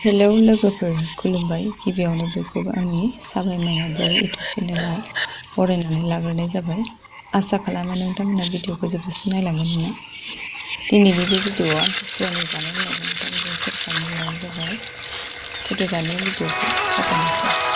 Hello लोगोफोर खुलुमबाय गिबियावनो बयखौबो आंनि साबाय माइनाव इउटुब चेनेलाव बरायनानै लाग्रोनाय जाबाय आसा खालामो नोंथांमोना भिडिअखौ जोबजासिम नायलांगोन होनना दिनैनि बे भिडिअआव आमथिसुवानि जानाय लोंनायखौ नोंथांजों सेयार खालामनो लानाय जाबाय फैदो दानि भिडिअखौ जागायनोसै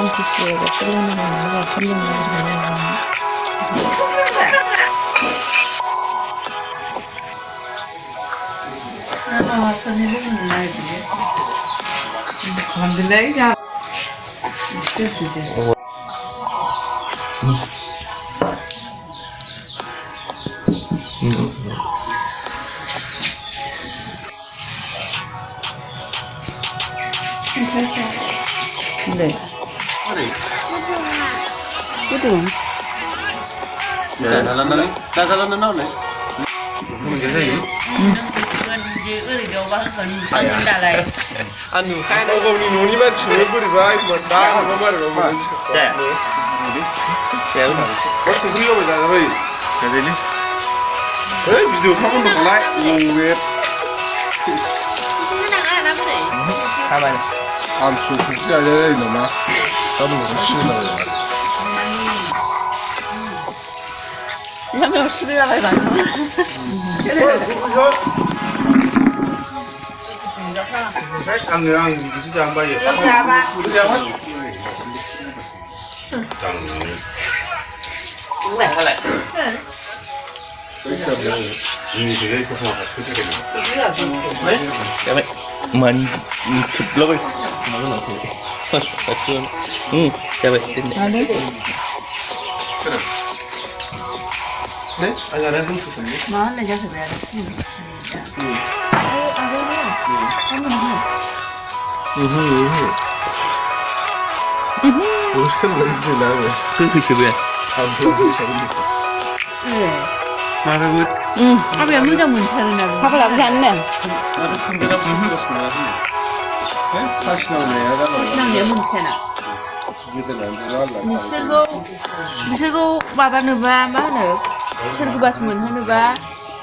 आमथिसुवायाव गाइखेर लोंनांगौ गाइखेर लोंनो Betul. Jalan naon anu khai nó gồm nhìn noni mà chửi bự vậy mà đá nó mà rồi mà dạ kéo nó có súng đi đâu bây giờ vậy cái gì đấy video không được lại về hai bài am súng ra đây nữa mà tao nó cũng xưa rồi 하면 술이라고 해봐. ăn 진짜 안 봐요. 잡아. 왜 할래? mình thịt lôi nó là thịt phải xương chào bạn xin 네? 아니 안 해도 좋던데. 마흔에 가서 해야지. 뭐 시켰는데 나왜? 그 집에 그래. 말하고 응. 밥이 문장 문차는 밥을 나쁘지 않네. 나도 컴퓨터 쓰고 네? 다시 나오네. 다시 나오네 문차나. बिसोरखौ माबानोबा मा होनो सोरगोबास मोनहोनोबा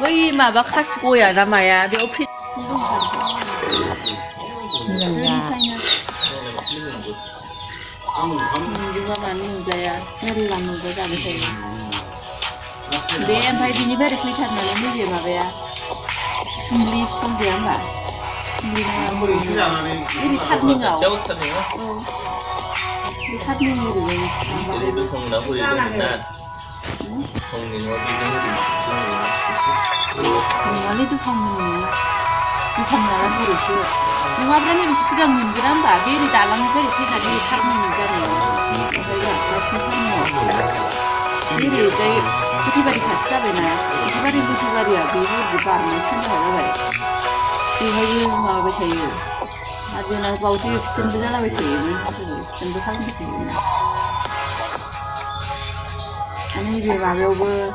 बै माबा खासि गया ना माया बेयाव मोनजोबा मानो मोनजाया मेरला मोनजा जाबाय थायो बे ओमफ्राय बिनिफ्राय फैथारनानै नैबे माबाया सिमलि फिफां गैया होमबा सिमलि नङा थारनिङाव 사진이 그래도 성 나고 이러나 성이 원래도 성문이야 이 성나라 모르죠 영화브라니 시간 문제란 봐 매일 달랑이들 이렇게 가지고 사람이잖아요 그래서 말씀 하는 거 매일 이제 부티바리 같이 잡아놔 부티바리야 매일 부바는 생각하고 봐 이거 뭐하고 제일 아주나 바우디 익스텐드 잘하고 있어요. 익스텐드 하는 게 있나? 아니 이게 마법을